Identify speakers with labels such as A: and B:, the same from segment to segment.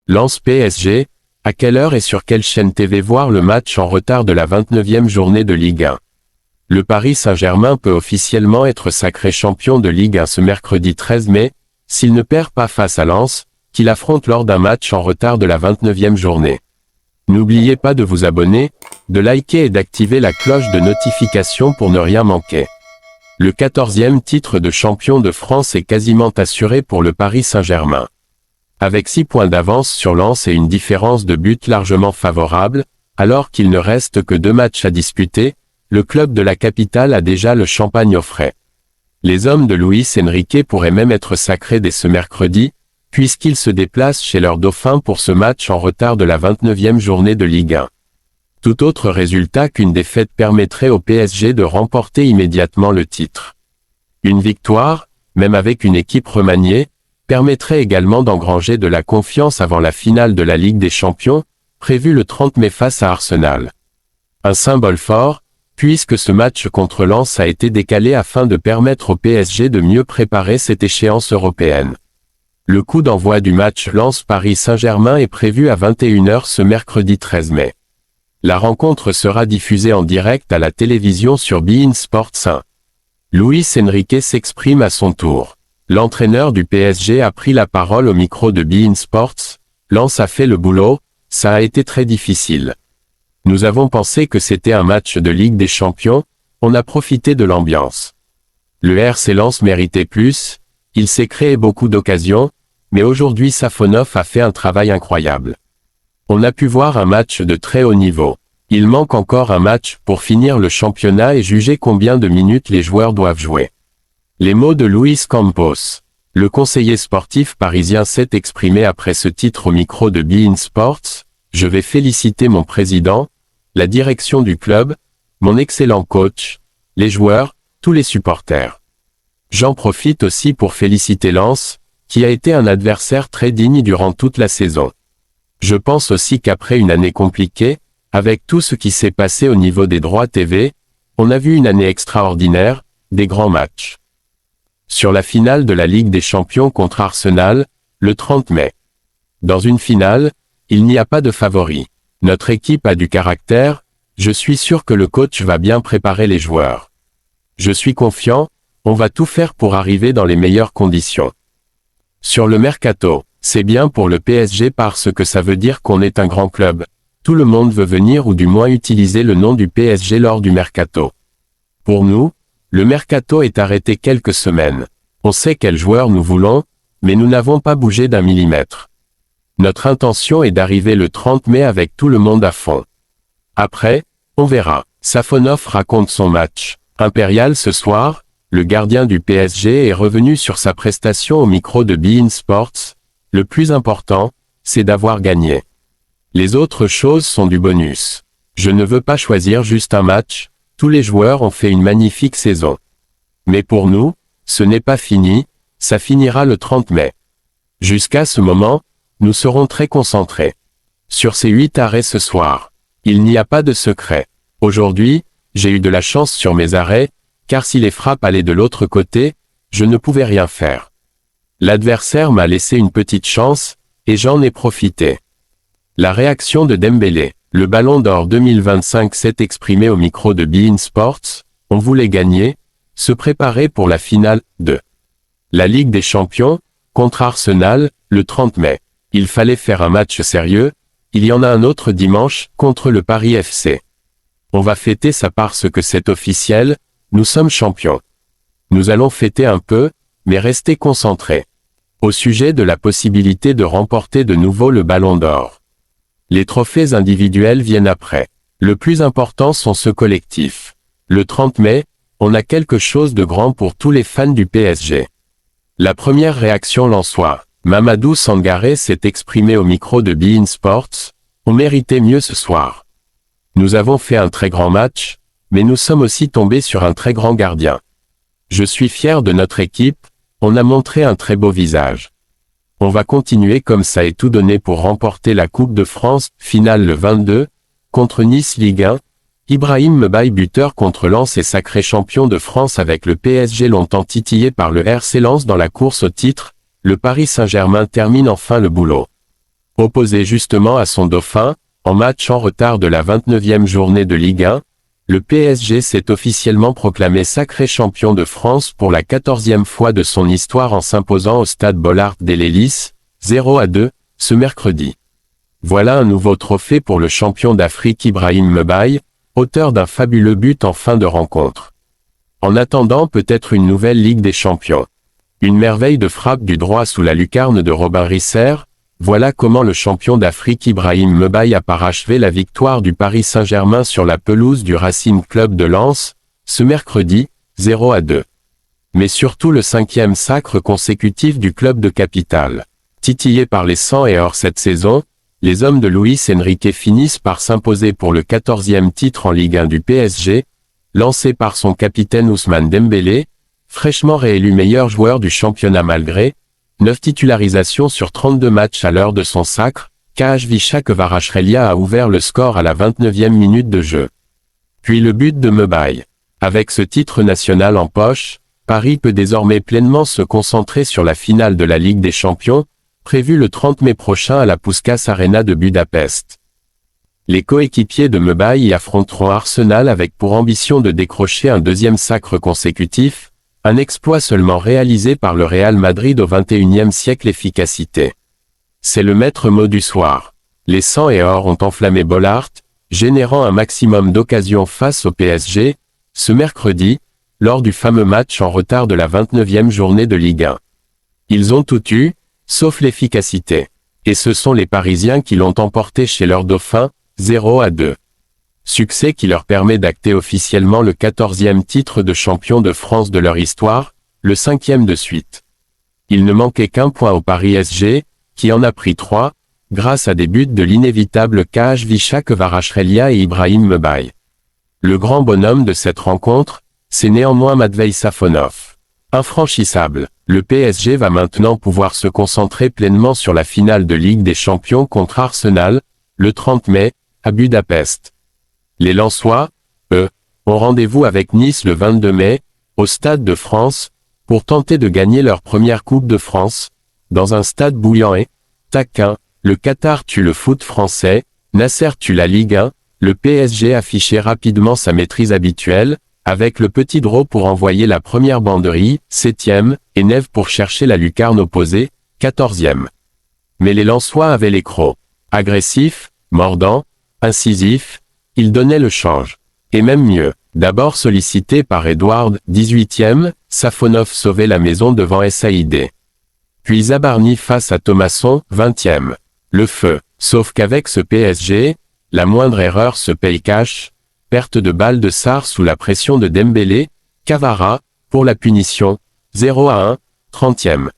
A: Lens PSG, à quelle heure et sur quelle chaîne TV voir le match en retard de la 29e journée de Ligue 1? Le Paris Saint-Germain peut officiellement être sacré champion de Ligue 1 ce mercredi 13 mai, s'il ne perd pas face à Lens, qu'il affronte lors d'un match en retard de la 29e journée. N'oubliez pas de vous abonner, de liker et d'activer la cloche de notification pour ne rien manquer. Le 14e titre de champion de France est quasiment assuré pour le Paris Saint-Germain. Avec 6 points d'avance sur Lens et une différence de but largement favorable, alors qu'il ne reste que 2 matchs à disputer, le club de la capitale a déjà le champagne au frais. Les hommes de Luis Enrique pourraient même être sacrés dès ce mercredi, puisqu'ils se déplacent chez leur dauphin pour ce match en retard de la 29e journée de Ligue 1. Tout autre résultat qu'une défaite permettrait au PSG de remporter immédiatement le titre. Une victoire, même avec une équipe remaniée, permettrait également d'engranger de la confiance avant la finale de la Ligue des Champions, prévue le 30 mai face à Arsenal. Un symbole fort, puisque ce match contre Lens a été décalé afin de permettre au PSG de mieux préparer cette échéance européenne. Le coup d'envoi du match Lens-Paris Saint-Germain est prévu à 21h ce mercredi 13 mai. La rencontre sera diffusée en direct à la télévision sur beIN Sports 1. Luis Enrique s'exprime à son tour. L'entraîneur du PSG a pris la parole au micro de beIN Sports. Lens a fait le boulot, ça a été très difficile. Nous avons pensé que c'était un match de Ligue des Champions, on a profité de l'ambiance. Le RC Lens méritait plus, il s'est créé beaucoup d'occasions, mais aujourd'hui Safonov a fait un travail incroyable. On a pu voir un match de très haut niveau. Il manque encore un match pour finir le championnat et juger combien de minutes les joueurs doivent jouer. Les mots de Luis Campos. Le conseiller sportif parisien s'est exprimé après ce titre au micro de beIN Sports. Je vais féliciter mon président, la direction du club, mon excellent coach, les joueurs, tous les supporters. J'en profite aussi pour féliciter Lens, qui a été un adversaire très digne durant toute la saison. Je pense aussi qu'après une année compliquée, avec tout ce qui s'est passé au niveau des droits TV, on a vu une année extraordinaire, des grands matchs. Sur la finale de la Ligue des Champions contre Arsenal, le 30 mai. Dans une finale, il n'y a pas de favori. Notre équipe a du caractère, je suis sûr que le coach va bien préparer les joueurs. Je suis confiant, on va tout faire pour arriver dans les meilleures conditions. Sur le mercato, c'est bien pour le PSG parce que ça veut dire qu'on est un grand club. Tout le monde veut venir ou du moins utiliser le nom du PSG lors du mercato. Pour nous, le mercato est arrêté quelques semaines. On sait quels joueurs nous voulons, mais nous n'avons pas bougé d'un millimètre. Notre intention est d'arriver le 30 mai avec tout le monde à fond. Après, on verra. Safonov raconte son match. Impérial ce soir, le gardien du PSG est revenu sur sa prestation au micro de beIN Sports. Le plus important, c'est d'avoir gagné. Les autres choses sont du bonus. Je ne veux pas choisir juste un match, tous les joueurs ont fait une magnifique saison. Mais pour nous, ce n'est pas fini, ça finira le 30 mai. Jusqu'à ce moment, nous serons très concentrés. Sur ces 8 arrêts ce soir, il n'y a pas de secret. Aujourd'hui, j'ai eu de la chance sur mes arrêts, car si les frappes allaient de l'autre côté, je ne pouvais rien faire. L'adversaire m'a laissé une petite chance, et j'en ai profité. La réaction de Dembélé. Le Ballon d'Or 2025 s'est exprimé au micro de beIN Sports. On voulait gagner, se préparer pour la finale de la Ligue des Champions, contre Arsenal, le 30 mai. Il fallait faire un match sérieux, il y en a un autre dimanche, contre le Paris FC. On va fêter ça parce que c'est officiel, nous sommes champions. Nous allons fêter un peu, mais rester concentrés. Au sujet de la possibilité de remporter de nouveau le Ballon d'Or. Les trophées individuels viennent après. Le plus important sont ceux collectifs. Le 30 mai, on a quelque chose de grand pour tous les fans du PSG. La première réaction lensois. Mamadou Sangaré s'est exprimé au micro de beIN Sports. On méritait mieux ce soir. Nous avons fait un très grand match, mais nous sommes aussi tombés sur un très grand gardien. Je suis fier de notre équipe, on a montré un très beau visage. On va continuer comme ça et tout donner pour remporter la Coupe de France, finale le 22, contre Nice Ligue 1. Ibrahim Mbaye buteur contre Lens et sacré champion de France avec le PSG longtemps titillé par le RC Lens dans la course au titre, le Paris Saint-Germain termine enfin le boulot. Opposé justement à son dauphin, en match en retard de la 29e journée de Ligue 1, le PSG s'est officiellement proclamé sacré champion de France pour la 14e fois de son histoire en s'imposant au stade Bollaert d'El-Hélice, 0-2, ce mercredi. Voilà un nouveau trophée pour le champion d'Afrique Ibrahim Mbaye, auteur d'un fabuleux but en fin de rencontre. En attendant peut-être une nouvelle Ligue des Champions. Une merveille de frappe du droit sous la lucarne de Robin Risser, voilà comment le champion d'Afrique Ibrahim Mbaye a parachevé la victoire du Paris Saint-Germain sur la pelouse du Racing Club de Lens, ce mercredi, 0-2. Mais surtout le 5e sacre consécutif du club de capitale. Titillés par les 100 et or cette saison, les hommes de Luis Enrique finissent par s'imposer pour le 14e titre en Ligue 1 du PSG, lancé par son capitaine Ousmane Dembélé, fraîchement réélu meilleur joueur du championnat malgré 9 titularisations sur 32 matchs à l'heure de son sacre. Kvaratskhelia Kvaratskhelia a ouvert le score à la 29e minute de jeu. Puis le but de Mbaye. Avec ce titre national en poche, Paris peut désormais pleinement se concentrer sur la finale de la Ligue des Champions, prévue le 30 mai prochain à la Puskás Arena de Budapest. Les coéquipiers de Mbaye y affronteront Arsenal avec pour ambition de décrocher un deuxième sacre consécutif, un exploit seulement réalisé par le Real Madrid au XXIe siècle. Efficacité. C'est le maître mot du soir. Les 100 et or ont enflammé Bollaert, générant un maximum d'occasions face au PSG, ce mercredi, lors du fameux match en retard de la 29e journée de Ligue 1. Ils ont tout eu, sauf l'efficacité. Et ce sont les Parisiens qui l'ont emporté chez leur dauphin, 0-2. Succès qui leur permet d'acter officiellement le 14e titre de champion de France de leur histoire, le 5e de suite. Il ne manquait qu'un point au Paris SG, qui en a pris 3, grâce à des buts de l'inévitable Kvaratskhelia Kvaratskhelia et Ibrahim Mbaye. Le grand bonhomme de cette rencontre, c'est néanmoins Matvei Safonov. Infranchissable, le PSG va maintenant pouvoir se concentrer pleinement sur la finale de Ligue des Champions contre Arsenal, le 30 mai, à Budapest. Les Lensois, eux, ont rendez-vous avec Nice le 22 mai, au Stade de France, pour tenter de gagner leur première Coupe de France, dans un stade bouillant et taquin. Le Qatar tue le foot français, Nasser tue la Ligue 1, le PSG affichait rapidement sa maîtrise habituelle, avec le petit draw pour envoyer la première banderille, 7e, et Neve pour chercher la lucarne opposée, 14e. Mais les Lensois avaient les crocs. Agressifs, mordants, incisifs, ils donnaient le change. Et même mieux, d'abord sollicité par Edouard, 18e, Safonov sauvait la maison devant Saïd. Puis Zabarni face à Thomasson, 20e. Le feu. Sauf qu'avec ce PSG, la moindre erreur se paye cash. Perte de balle de Sarr sous la pression de Dembélé, Cavara, pour la punition, 0-1, 30e.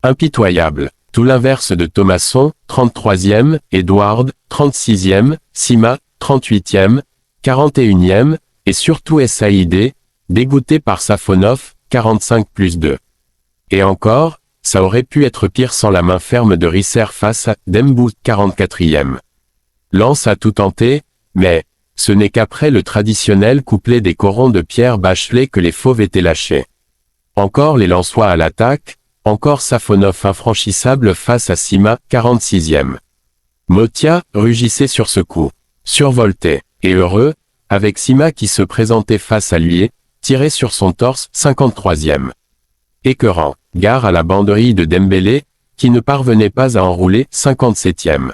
A: Impitoyable. Tout l'inverse de Thomasson, 33e, Edouard, 36e, Sima, 38e, 41e, et surtout Saïd, dégoûté par Safonov, 45+2. Et encore, ça aurait pu être pire sans la main ferme de Risser face à Dembouz, 44e. Lens a tout tenté, mais ce n'est qu'après le traditionnel couplet des corons de Pierre Bachelet que les fauves étaient lâchés. Encore les Lensois à l'attaque, encore Safonov infranchissable face à Sima, 46e. Motia rugissait sur ce coup. Survolté, et heureux, avec Sima qui se présentait face à lui et, tiré sur son torse, 53e. Écœurant, gare à la banderille de Dembélé, qui ne parvenait pas à enrouler, 57e.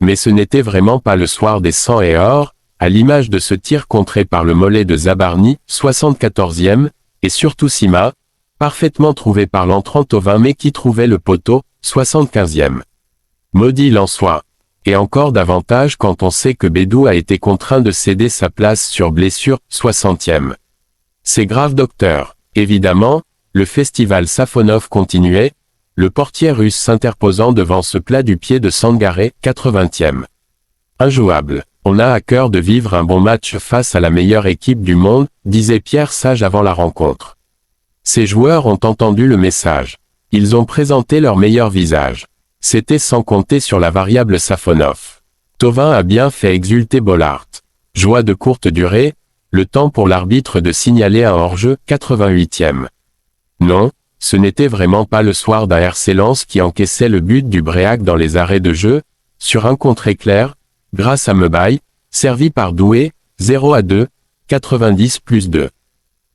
A: Mais ce n'était vraiment pas le soir des 100 et or, à l'image de ce tir contré par le mollet de Zabarni, 74e, et surtout Sima, parfaitement trouvé par l'entrant au 20 mai qui trouvait le poteau, 75e. Maudit Lensois. Et encore davantage quand on sait que Bédou a été contraint de céder sa place sur blessure, 60e. C'est grave docteur. Évidemment, le festival Safonov continuait, le portier russe s'interposant devant ce plat du pied de Sangaré, 80e. Injouable. On a à cœur de vivre un bon match face à la meilleure équipe du monde, disait Pierre Sage avant la rencontre. Ces joueurs ont entendu le message. Ils ont présenté leur meilleur visage. C'était sans compter sur la variable Safonov. Thauvin a bien fait exulter Bollaert. Joie de courte durée, le temps pour l'arbitre de signaler un hors-jeu, 88e. Non, ce n'était vraiment pas le soir d'un RC Lens qui encaissait le but du Bréac dans les arrêts de jeu, sur un contre éclair, grâce à Mbaye, servi par Doué, 0-2, 90+2.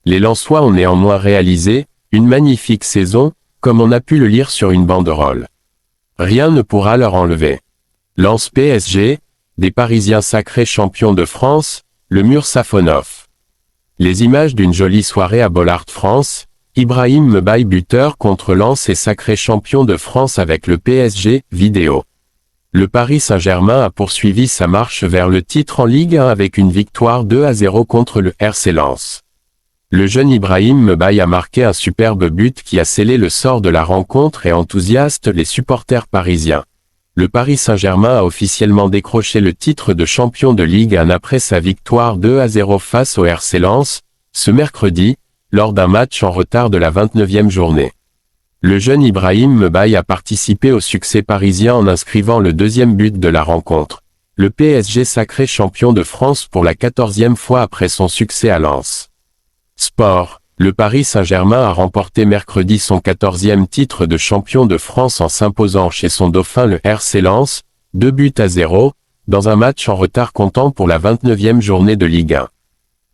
A: Les Lensois ont néanmoins réalisé une magnifique saison, comme on a pu le lire sur une banderole. Rien ne pourra leur enlever. Lens PSG, des Parisiens sacrés champions de France, le mur Safonov. Les images d'une jolie soirée à Bollaert France, Ibrahim Mbaye buteur contre Lens et sacré champion de France avec le PSG, vidéo. Le Paris Saint-Germain a poursuivi sa marche vers le titre en Ligue 1 avec une victoire 2-0 contre le RC Lens. Le jeune Ibrahim Mbaye a marqué un superbe but qui a scellé le sort de la rencontre et enthousiaste les supporters parisiens. Le Paris Saint-Germain a officiellement décroché le titre de champion de Ligue 1 après sa victoire 2-0 face au RC Lens, ce mercredi, lors d'un match en retard de la 29e journée. Le jeune Ibrahim Mbaye a participé au succès parisien en inscrivant le deuxième but de la rencontre. Le PSG sacré champion de France pour la 14e fois après son succès à Lens. Sport. Le Paris Saint-Germain a remporté mercredi son 14e titre de champion de France en s'imposant chez son dauphin le RC Lens, 2-0, dans un match en retard comptant pour la 29e journée de Ligue 1.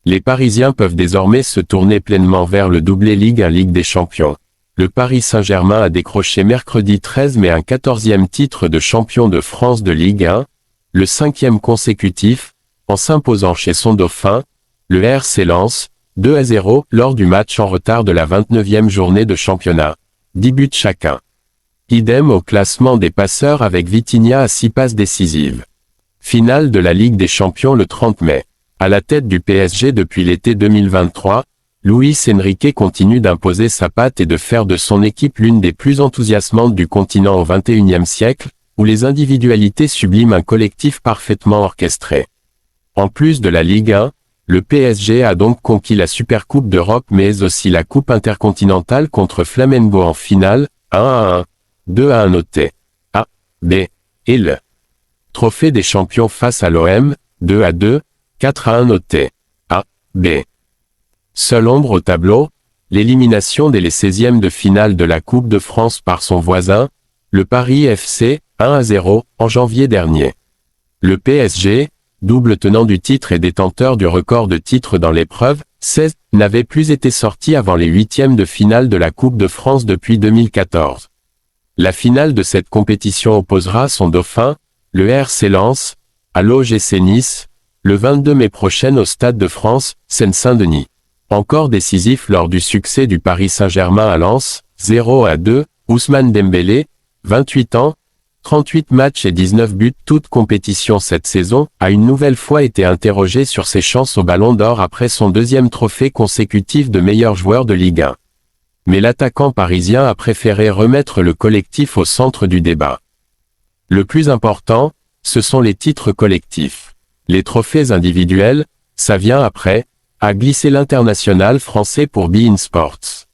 A: Les Parisiens peuvent désormais se tourner pleinement vers le doublé Ligue 1 Ligue des Champions. Le Paris Saint-Germain a décroché mercredi 13 mai un 14e titre de champion de France de Ligue 1, le 5e consécutif, en s'imposant chez son dauphin, le RC Lens, 2-0, lors du match en retard de la 29e journée de championnat. 10 buts chacun. Idem au classement des passeurs avec Vitinha à 6 passes décisives. Finale de la Ligue des Champions le 30 mai. À la tête du PSG depuis l'été 2023, Luis Enrique continue d'imposer sa patte et de faire de son équipe l'une des plus enthousiasmantes du continent au XXIe siècle, où les individualités subliment un collectif parfaitement orchestré. En plus de la Ligue 1, le PSG a donc conquis la Supercoupe d'Europe mais aussi la Coupe intercontinentale contre Flamengo en finale, 1-1, 2-1 noté. A, B, et le Trophée des champions face à l'OM, 2-2, 4-1 noté. A, B. Seule ombre au tableau, l'élimination dès les 16e de finale de la Coupe de France par son voisin, le Paris FC, 1-0, en janvier dernier. Le PSG, double tenant du titre et détenteur du record de titres dans l'épreuve, 16, n'avait plus été sorti avant les 8e de finale de la Coupe de France depuis 2014. La finale de cette compétition opposera son dauphin, le RC Lens, à l'OGC Nice, le 22 mai prochain au Stade de France, Seine-Saint-Denis. Encore décisif lors du succès du Paris Saint-Germain à Lens, 0-2, Ousmane Dembélé, 28 ans, 38 matchs et 19 buts toutes compétitions cette saison, a une nouvelle fois été interrogé sur ses chances au Ballon d'Or après son deuxième trophée consécutif de meilleur joueur de Ligue 1. Mais l'attaquant parisien a préféré remettre le collectif au centre du débat. Le plus important, ce sont les titres collectifs. Les trophées individuels, ça vient après, a glissé l'international français pour beIN Sports.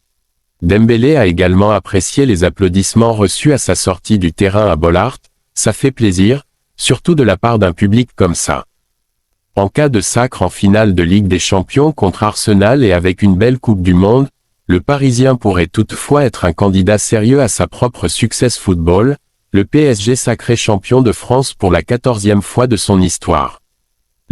A: Dembélé a également apprécié les applaudissements reçus à sa sortie du terrain à Bollaert, ça fait plaisir, surtout de la part d'un public comme ça. En cas de sacre en finale de Ligue des Champions contre Arsenal et avec une belle Coupe du Monde, le Parisien pourrait toutefois être un candidat sérieux à sa propre Success Football, le PSG sacré champion de France pour la 14e fois de son histoire.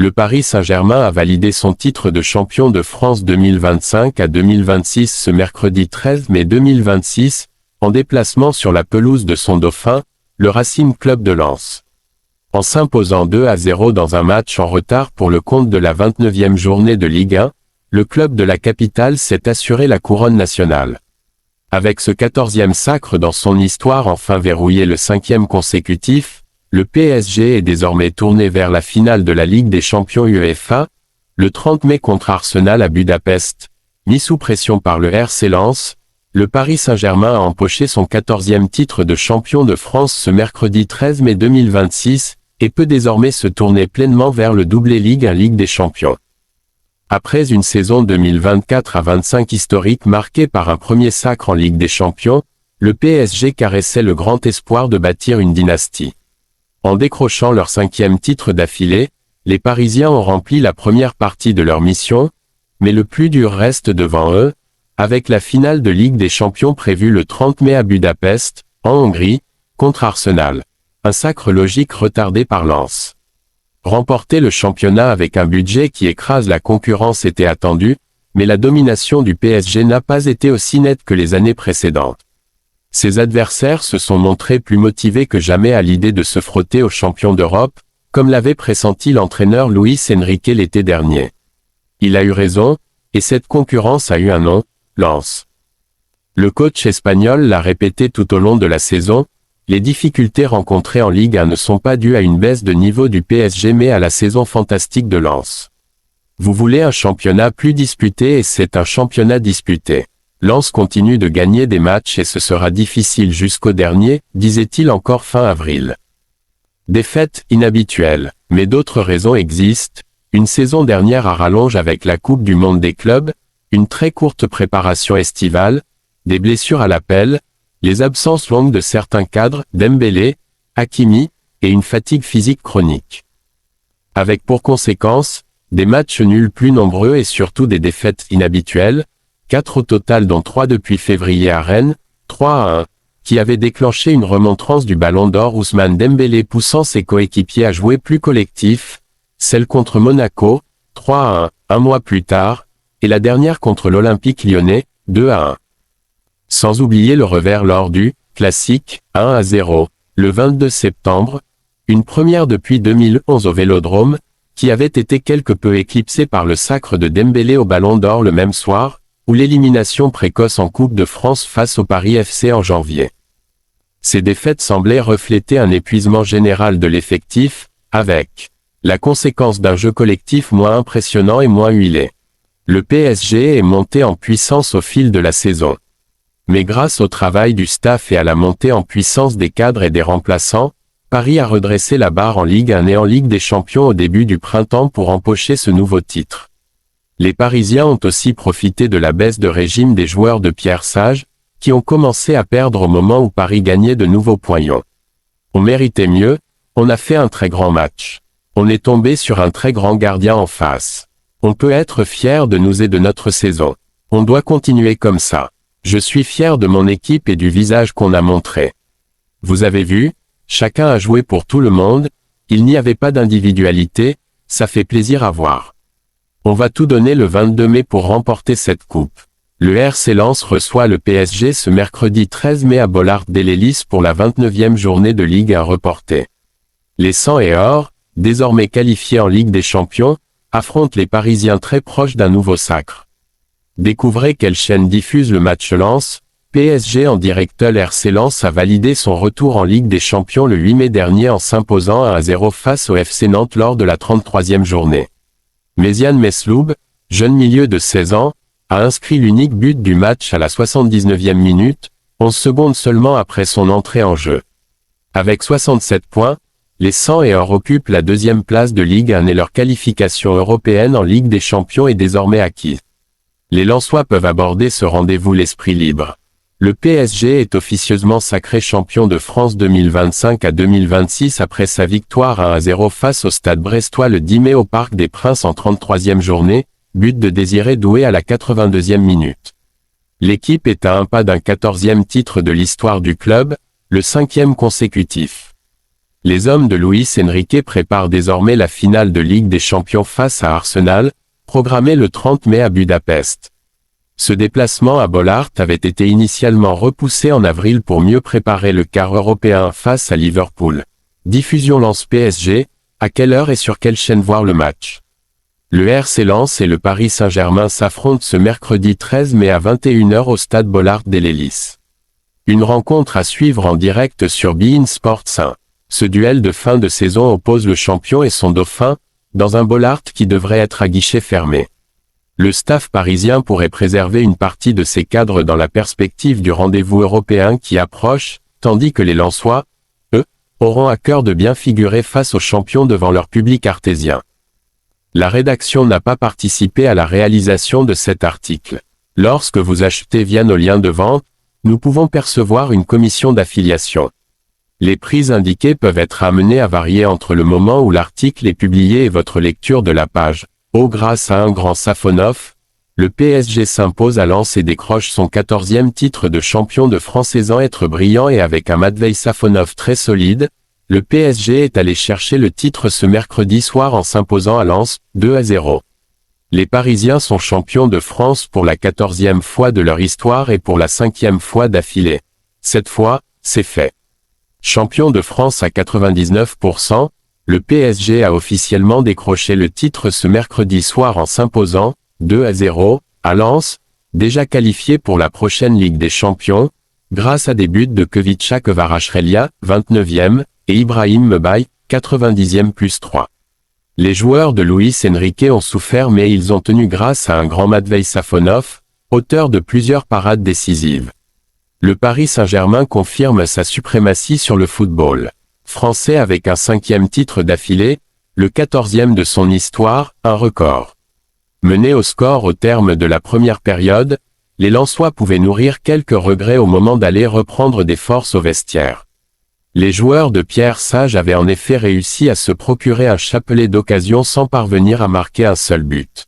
A: Le Paris Saint-Germain a validé son titre de champion de France 2025 à 2026 ce mercredi 13 mai 2026, en déplacement sur la pelouse de son dauphin, le Racing Club de Lens. En s'imposant 2-0 dans un match en retard pour le compte de la 29e journée de Ligue 1, le club de la capitale s'est assuré la couronne nationale. Avec ce 14e sacre dans son histoire enfin verrouillé le 5e consécutif, le PSG est désormais tourné vers la finale de la Ligue des Champions UEFA, le 30 mai contre Arsenal à Budapest. Mis sous pression par le RC Lens, le Paris Saint-Germain a empoché son 14e titre de champion de France ce mercredi 13 mai 2026, et peut désormais se tourner pleinement vers le doublé Ligue 1 Ligue des Champions. Après une saison 2024 à 25 historique marquée par un premier sacre en Ligue des Champions, le PSG caressait le grand espoir de bâtir une dynastie. En décrochant leur 5e titre d'affilée, les Parisiens ont rempli la première partie de leur mission, mais le plus dur reste devant eux, avec la finale de Ligue des Champions prévue le 30 mai à Budapest, en Hongrie, contre Arsenal. un sacre logique retardé par Lens. Remporter le championnat avec un budget qui écrase la concurrence était attendu, mais la domination du PSG n'a pas été aussi nette que les années précédentes. Ses adversaires se sont montrés plus motivés que jamais à l'idée de se frotter aux champions d'Europe, comme l'avait pressenti l'entraîneur Luis Enrique l'été dernier. Il a eu raison, et cette concurrence a eu un nom, Lens. Le coach espagnol l'a répété tout au long de la saison, les difficultés rencontrées en Ligue 1 ne sont pas dues à une baisse de niveau du PSG mais à la saison fantastique de Lens. Vous voulez un championnat plus disputé et c'est un championnat disputé. Lens continue de gagner des matchs et ce sera difficile jusqu'au dernier, disait-il encore fin avril. Défaite inhabituelle, mais d'autres raisons existent, une saison dernière à rallonge avec la Coupe du Monde des clubs, une très courte préparation estivale, des blessures à l'appel, les absences longues de certains cadres, Dembélé, Hakimi, et une fatigue physique chronique. Avec pour conséquence, des matchs nuls plus nombreux et surtout des défaites inhabituelles, 4 au total dont 3 depuis février à Rennes, 3-1, qui avait déclenché une remontrance du Ballon d'Or Ousmane Dembélé poussant ses coéquipiers à jouer plus collectif, celle contre Monaco, 3-1, un mois plus tard, et la dernière contre l'Olympique lyonnais, 2-1. Sans oublier le revers lors du classique 1-0, le 22 septembre, une première depuis 2011 au Vélodrome, qui avait été quelque peu éclipsée par le sacre de Dembélé au Ballon d'Or le même soir, ou l'élimination précoce en Coupe de France face au Paris FC en janvier. Ces défaites semblaient refléter un épuisement général de l'effectif, avec la conséquence d'un jeu collectif moins impressionnant et moins huilé. Le PSG est monté en puissance au fil de la saison. Mais grâce au travail du staff et à la montée en puissance des cadres et des remplaçants, Paris a redressé la barre en Ligue 1 et en Ligue des Champions au début du printemps pour empocher ce nouveau titre. Les Parisiens ont aussi profité de la baisse de régime des joueurs de Pierre Sage, qui ont commencé à perdre au moment où Paris gagnait de nouveaux points. On méritait mieux, on a fait un très grand match. On est tombé sur un très grand gardien en face. On peut être fier de nous et de notre saison. On doit continuer comme ça. Je suis fier de mon équipe et du visage qu'on a montré. Vous avez vu, chacun a joué pour tout le monde, il n'y avait pas d'individualité, ça fait plaisir à voir. On va tout donner le 22 mai pour remporter cette coupe. Le RC Lens reçoit le PSG ce mercredi 13 mai à Bollaert-des-Lélys pour la 29e journée de Ligue 1 reportée. Les 100 et or, désormais qualifiés en Ligue des Champions, affrontent les Parisiens très proches d'un nouveau sacre. Découvrez quelle chaîne diffuse le match Lens. PSG en direct. RC Lens a validé son retour en Ligue des Champions le 8 mai dernier en s'imposant 1-0 face au FC Nantes lors de la 33e journée. Méziane Mesloub, jeune milieu de 16 ans, a inscrit l'unique but du match à la 79e minute, 11 secondes seulement après son entrée en jeu. Avec 67 points, les 100 et or occupent la deuxième place de Ligue 1 et leur qualification européenne en Ligue des Champions est désormais acquise. Les Lensois peuvent aborder ce rendez-vous l'esprit libre. Le PSG est officieusement sacré champion de France 2025 à 2026 après sa victoire 1-0 face au Stade brestois le 10 mai au Parc des Princes en 33e journée, but de Désiré Doué à la 82e minute. L'équipe est à un pas d'un 14e titre de l'histoire du club, le 5e consécutif. Les hommes de Luis Enrique préparent désormais la finale de Ligue des Champions face à Arsenal, programmée le 30 mai à Budapest. Ce déplacement à Bollaert avait été initialement repoussé en avril pour mieux préparer le quart européen face à Liverpool. Diffusion Lens PSG, à quelle heure et sur quelle chaîne voir le match? Le RC Lens et le Paris Saint-Germain s'affrontent ce mercredi 13 mai à 21h au stade Bollaert-des-Lélys. Une rencontre à suivre en direct sur beIN Sports 1. Ce duel de fin de saison oppose le champion et son dauphin, dans un Bollaert qui devrait être à guichet fermé. Le staff parisien pourrait préserver une partie de ses cadres dans la perspective du rendez-vous européen qui approche, tandis que les Lensois, eux, auront à cœur de bien figurer face aux champions devant leur public artésien. La rédaction n'a pas participé à la réalisation de cet article. Lorsque vous achetez via nos liens de vente, nous pouvons percevoir une commission d'affiliation. Les prix indiqués peuvent être amenés à varier entre le moment où l'article est publié et votre lecture de la page. Grâce à un grand Safonov, le PSG s'impose à Lens et décroche son 14e titre de champion de France sans être brillant et avec un Matvei Safonov très solide, Le PSG est allé chercher le titre ce mercredi soir en s'imposant à Lens, 2-0. Les Parisiens sont champions de France pour la 14e fois de leur histoire et pour la 5e fois d'affilée. Cette fois, c'est fait. Champion de France à 99%, le PSG a officiellement décroché le titre ce mercredi soir en s'imposant, 2-0, à Lens, déjà qualifié pour la prochaine Ligue des Champions, grâce à des buts de Khvicha Kvaratskhelia, 29e, et Ibrahim Mbaye, 90e plus 3. Les joueurs de Luis Enrique ont souffert mais ils ont tenu grâce à un grand Matvei Safonov, auteur de plusieurs parades décisives. Le Paris Saint-Germain confirme sa suprématie sur le football français avec un 5e titre d'affilée, le 14e de son histoire, un record. Menés au score au terme de la première période, les Lensois pouvaient nourrir quelques regrets au moment d'aller reprendre des forces au vestiaire. Les joueurs de Pierre Sage avaient en effet réussi à se procurer un chapelet d'occasions sans parvenir à marquer un seul but.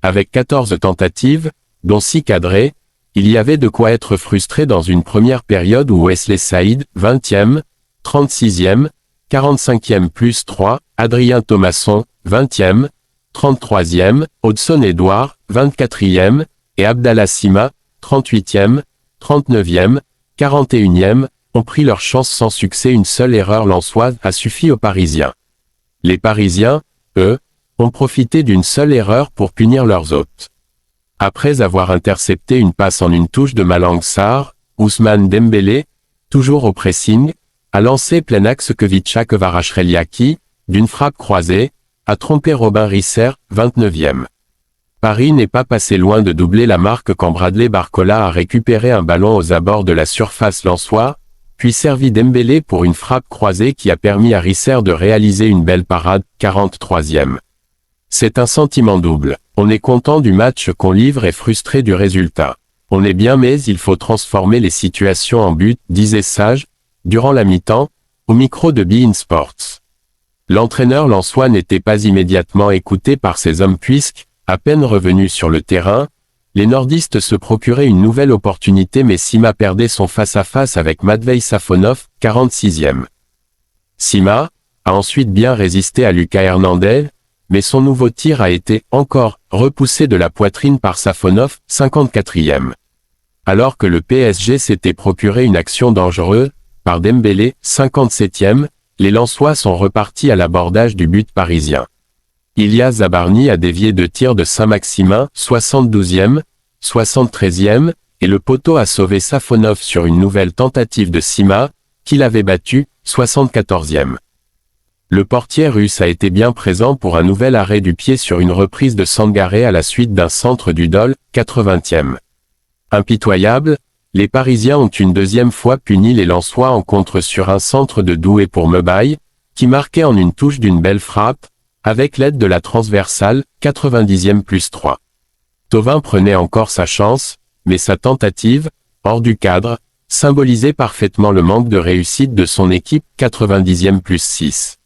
A: Avec 14 tentatives, dont 6 cadrées, il y avait de quoi être frustré dans une première période où Wesley Saïd, 20e, 36e, 45e plus 3, Adrien Thomasson, 20e, 33e, Hodson Edouard, 24e, et Abdallah Sima, 38e, 39e, 41e, ont pris leur chance sans succès. Une seule erreur lensoise a suffi aux Parisiens. Les Parisiens, eux, ont profité d'une seule erreur pour punir leurs hôtes. Après avoir intercepté une passe en une touche de Malang Sarr, Ousmane Dembélé, toujours au pressing, a lancé plein axe Khvicha Kvaratskhelia qui, d'une frappe croisée, a trompé Robin Risser, 29e. Paris n'est pas passé loin de doubler la marque quand Bradley Barcola a récupéré un ballon aux abords de la surface lensois, puis servi Dembélé pour une frappe croisée qui a permis à Risser de réaliser une belle parade, 43e. C'est un sentiment double. On est content du match qu'on livre et frustré du résultat. On est bien mais il faut transformer les situations en but, disait Sage, durant la mi-temps, au micro de beIN Sports. L'entraîneur lensois n'était pas immédiatement écouté par ses hommes puisque, à peine revenus sur le terrain, les nordistes se procuraient une nouvelle opportunité mais Sima perdait son face-à-face avec Matvei Safonov, 46e. Sima a ensuite bien résisté à Lucas Hernandez, mais son nouveau tir a été, encore, repoussé de la poitrine par Safonov, 54e. Alors que le PSG s'était procuré une action dangereuse, par Dembélé, 57e, les Lensois sont repartis à l'abordage du but parisien. Ilyas Zabarni a dévié de tir de Saint-Maximin, 72e, 73e, et le poteau a sauvé Safonov sur une nouvelle tentative de Sima, qui l'avait battu, 74e. Le portier russe a été bien présent pour un nouvel arrêt du pied sur une reprise de Sangaré à la suite d'un centre du Dol, 80e. Impitoyables, les Parisiens ont une deuxième fois puni les Lensois en contre sur un centre de Doué pour Mbaye, qui marquait en une touche d'une belle frappe, avec l'aide de la transversale, 90e plus 3. Thauvin prenait encore sa chance, mais sa tentative, hors du cadre, symbolisait parfaitement le manque de réussite de son équipe, 90e plus 6.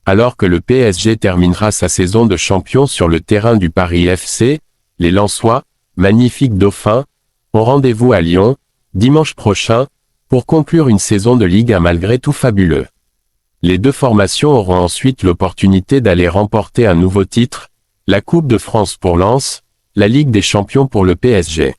A: Alors que le PSG terminera sa saison de champion sur le terrain du Paris FC, les Lensois, magnifiques dauphins, ont rendez-vous à Lyon, dimanche prochain, pour conclure une saison de Ligue 1 malgré tout fabuleux. Les deux formations auront ensuite l'opportunité d'aller remporter un nouveau titre, la Coupe de France pour Lens, la Ligue des Champions pour le PSG.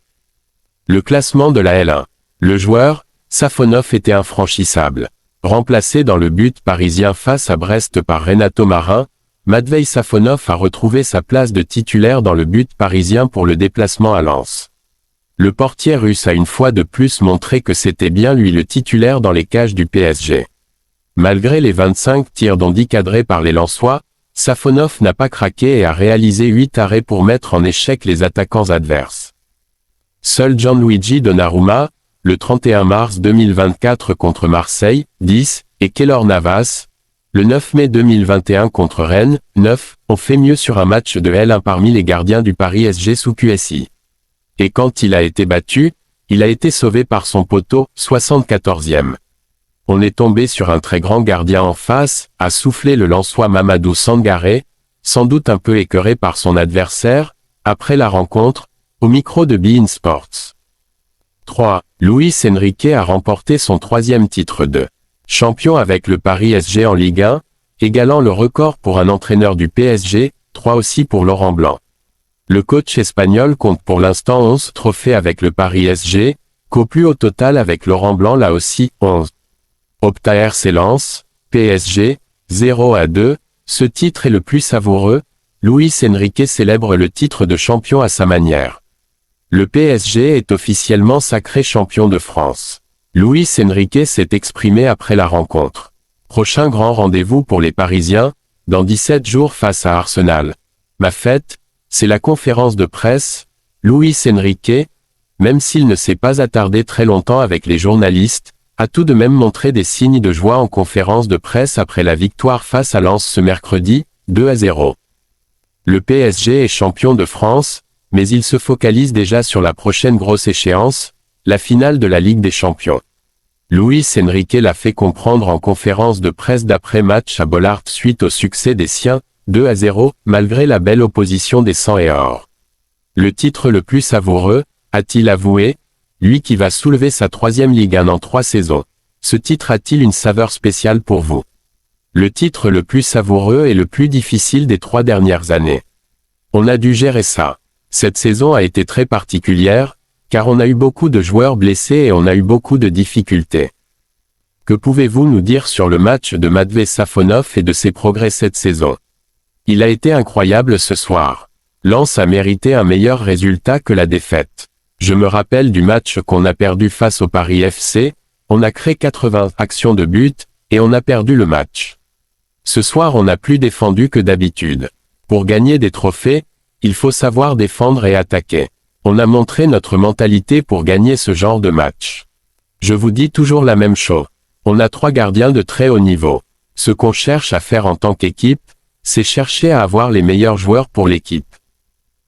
A: Le classement de la L1. Le joueur, Safonov était infranchissable. Remplacé dans le but parisien face à Brest par Renato Marin, Matvei Safonov a retrouvé sa place de titulaire dans le but parisien pour le déplacement à Lens. Le portier russe a une fois de plus montré que c'était bien lui le titulaire dans les cages du PSG. Malgré les 25 tirs dont 10 cadrés par les Lensois, Safonov n'a pas craqué et a réalisé 8 arrêts pour mettre en échec les attaquants adverses. Seul Gianluigi Donnarumma, le 31 mars 2024 contre Marseille, 10, et Keylor Navas, le 9 mai 2021 contre Rennes, 9, ont fait mieux sur un match de L1 parmi les gardiens du Paris SG sous QSI. Et quand il a été battu, il a été sauvé par son poteau, 74e. On est tombé sur un très grand gardien en face, a soufflé le Lensois Mamadou Sangaré, sans doute un peu écœuré par son adversaire, après la rencontre, au micro de beIN Sports. 3. Luis Enrique a remporté son 3e titre de Champion avec le Paris SG en Ligue 1, égalant le record pour un entraîneur du PSG, 3 aussi pour Laurent Blanc. Le coach espagnol compte pour l'instant 11 trophées avec le Paris SG, qu'au plus haut total avec Laurent Blanc là aussi, 11. Opta RC Lens, PSG, 0-2, ce titre est le plus savoureux, Luis Enrique célèbre le titre de champion à sa manière. Le PSG est officiellement sacré champion de France. Luis Enrique s'est exprimé après la rencontre. Prochain grand rendez-vous pour les Parisiens, dans 17 jours face à Arsenal. Ma fête, c'est la conférence de presse. Luis Enrique, même s'il ne s'est pas attardé très longtemps avec les journalistes, a tout de même montré des signes de joie en conférence de presse après la victoire face à Lens ce mercredi, 2-0. Le PSG est champion de France, mais il se focalise déjà sur la prochaine grosse échéance, la finale de la Ligue des Champions. Luis Enrique l'a fait comprendre en conférence de presse d'après-match à Bollaert suite au succès des siens, 2-0, malgré la belle opposition des Sang et Or. Le titre le plus savoureux, a-t-il avoué, lui qui va soulever sa 3e Ligue 1 en 3 saisons. Ce titre a-t-il une saveur spéciale pour vous? Le titre le plus savoureux et le plus difficile des 3 dernières années. On a dû gérer ça. Cette saison a été très particulière, car on a eu beaucoup de joueurs blessés et on a eu beaucoup de difficultés. Que pouvez-vous nous dire sur le match de Matvei Safonov et de ses progrès cette saison? Il a été incroyable ce soir. Lens a mérité un meilleur résultat que la défaite. Je me rappelle du match qu'on a perdu face au Paris FC, on a créé 80 actions de but, et on a perdu le match. Ce soir on a plus défendu que d'habitude. Pour gagner des trophées, il faut savoir défendre et attaquer. On a montré notre mentalité pour gagner ce genre de match. Je vous dis toujours la même chose. On a 3 gardiens de très haut niveau. Ce qu'on cherche à faire en tant qu'équipe, c'est chercher à avoir les meilleurs joueurs pour l'équipe.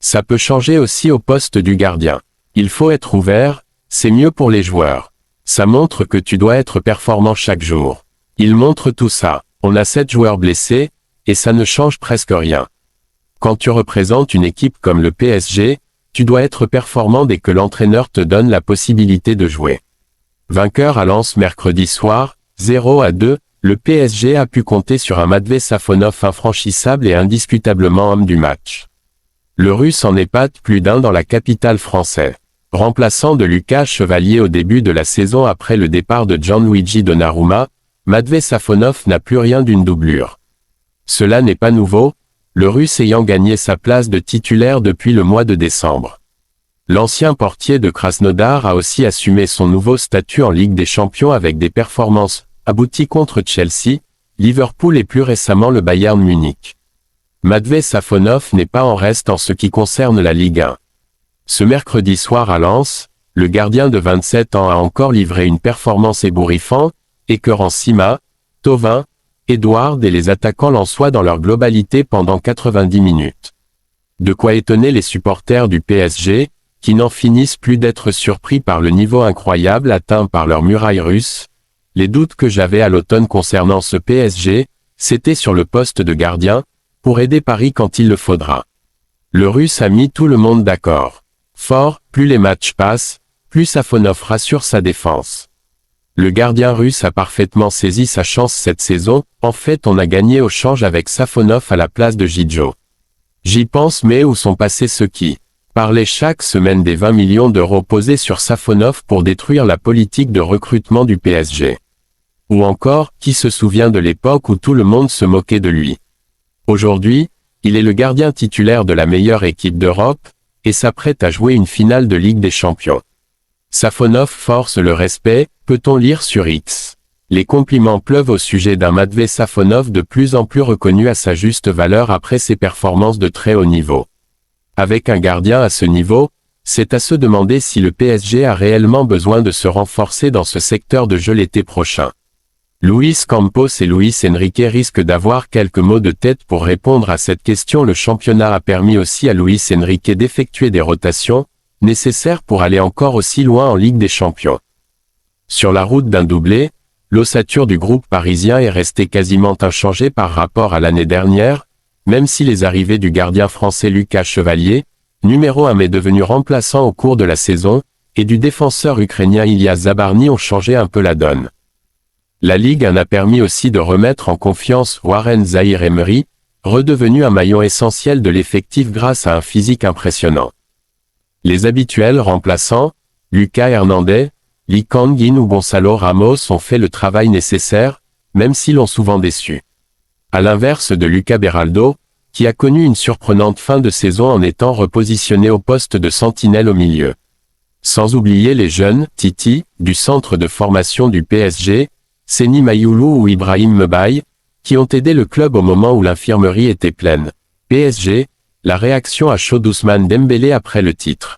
A: Ça peut changer aussi au poste du gardien. Il faut être ouvert, c'est mieux pour les joueurs. Ça montre que tu dois être performant chaque jour. Il montre tout ça. On a 7 joueurs blessés, et ça ne change presque rien. Quand tu représentes une équipe comme le PSG, tu dois être performant dès que l'entraîneur te donne la possibilité de jouer. Vainqueur à Lens mercredi soir, 0-2, le PSG a pu compter sur un Matvei Safonov infranchissable et indiscutablement homme du match. Le Russe en épate plus d'un dans la capitale française. Remplaçant de Lucas Chevalier au début de la saison après le départ de Gianluigi Donnarumma, Matvei Safonov n'a plus rien d'une doublure. Cela n'est pas nouveau, le Russe ayant gagné sa place de titulaire depuis le mois de décembre. L'ancien portier de Krasnodar a aussi assumé son nouveau statut en Ligue des Champions avec des performances abouties contre Chelsea, Liverpool et plus récemment le Bayern Munich. Matvei Safonov n'est pas en reste en ce qui concerne la Ligue 1. Ce mercredi soir à Lens, le gardien de 27 ans a encore livré une performance ébouriffante, écœurant Sima, Thauvin, Edouard et les attaquants lensois dans leur globalité pendant 90 minutes. De quoi étonner les supporters du PSG, qui n'en finissent plus d'être surpris par le niveau incroyable atteint par leur muraille russe. Les doutes que j'avais à l'automne concernant ce PSG, c'était sur le poste de gardien, pour aider Paris quand il le faudra. Le Russe a mis tout le monde d'accord. Fort, plus les matchs passent, plus Safonov rassure sa défense. Le gardien russe a parfaitement saisi sa chance cette saison, en fait on a gagné au change avec Safonov à la place de Gidjo. J'y pense mais où sont passés ceux qui parlaient chaque semaine des 20 millions d'euros posés sur Safonov pour détruire la politique de recrutement du PSG. Ou encore, qui se souvient de l'époque où tout le monde se moquait de lui. Aujourd'hui, il est le gardien titulaire de la meilleure équipe d'Europe, et s'apprête à jouer une finale de Ligue des Champions. Safonov force le respect, peut-on lire sur X. Les compliments pleuvent au sujet d'un Matvei Safonov de plus en plus reconnu à sa juste valeur après ses performances de très haut niveau. Avec un gardien à ce niveau, c'est à se demander si le PSG a réellement besoin de se renforcer dans ce secteur de jeu l'été prochain. Luis Campos et Luis Enrique risquent d'avoir quelques mots de tête pour répondre à cette question. Le championnat a permis aussi à Luis Enrique d'effectuer des rotations, nécessaires pour aller encore aussi loin en Ligue des Champions. Sur la route d'un doublé, l'ossature du groupe parisien est restée quasiment inchangée par rapport à l'année dernière, même si les arrivées du gardien français Lucas Chevalier, numéro 1 mais devenu remplaçant au cours de la saison, et du défenseur ukrainien Ilya Zabarny ont changé un peu la donne. La Ligue 1 a permis aussi de remettre en confiance Warren Zaïre-Emery, redevenu un maillon essentiel de l'effectif grâce à un physique impressionnant. Les habituels remplaçants, Lucas Hernandez, Lee Kang-in ou Gonçalo Ramos ont fait le travail nécessaire, même s'ils l'ont souvent déçu. À l'inverse de Lucas Beraldo, qui a connu une surprenante fin de saison en étant repositionné au poste de sentinelle au milieu. Sans oublier les jeunes, Titi, du centre de formation du PSG, Seny Mayoulou ou Ibrahim Mbaye, qui ont aidé le club au moment où l'infirmerie était pleine. PSG, la réaction à chaud d'Ousmane Dembélé après le titre.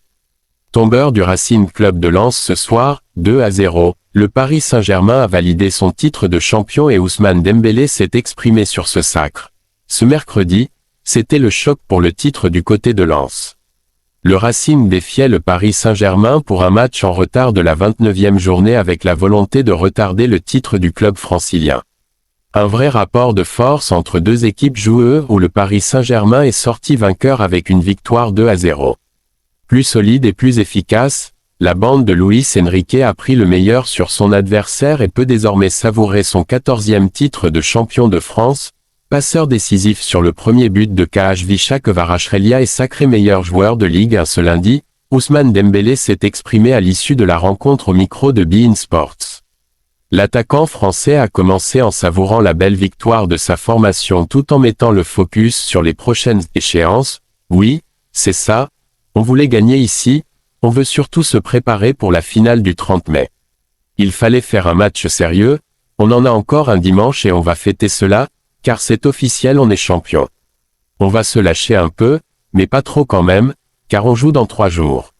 A: Tombeur du Racing Club de Lens ce soir, 2-0, le Paris Saint-Germain a validé son titre de champion et Ousmane Dembélé s'est exprimé sur ce sacre. Ce mercredi, c'était le choc pour le titre du côté de Lens. Le Racing défiait le Paris Saint-Germain pour un match en retard de la 29e journée avec la volonté de retarder le titre du club francilien. Un vrai rapport de force entre deux équipes joueuses où le Paris Saint-Germain est sorti vainqueur avec une victoire 2-0. Plus solide et plus efficace, la bande de Luis Enrique a pris le meilleur sur son adversaire et peut désormais savourer son 14e titre de champion de France, passeur décisif sur le premier but de Khvicha Kvaratskhelia et sacré meilleur joueur de Ligue 1 ce lundi. Ousmane Dembélé s'est exprimé à l'issue de la rencontre au micro de beIN Sports. L'attaquant français a commencé en savourant la belle victoire de sa formation tout en mettant le focus sur les prochaines échéances. Oui, c'est ça, on voulait gagner ici, on veut surtout se préparer pour la finale du 30 mai. Il fallait faire un match sérieux, on en a encore un dimanche et on va fêter cela, car c'est officiel, on est champion. On va se lâcher un peu, mais pas trop quand même, car on joue dans 3 jours.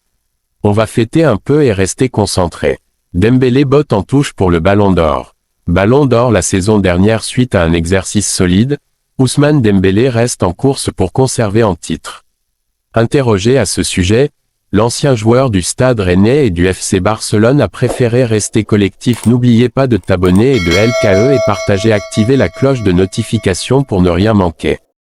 A: On va fêter un peu et rester concentré. Dembélé botte en touche pour le Ballon d'Or. Ballon d'Or la saison dernière suite à un exercice solide, Ousmane Dembélé reste en course pour conserver en titre. Interrogé à ce sujet, l'ancien joueur du Stade Rennais et du FC Barcelone a préféré rester collectif. N'oubliez pas de t'abonner et de LKE et activer la cloche de notification pour ne rien manquer.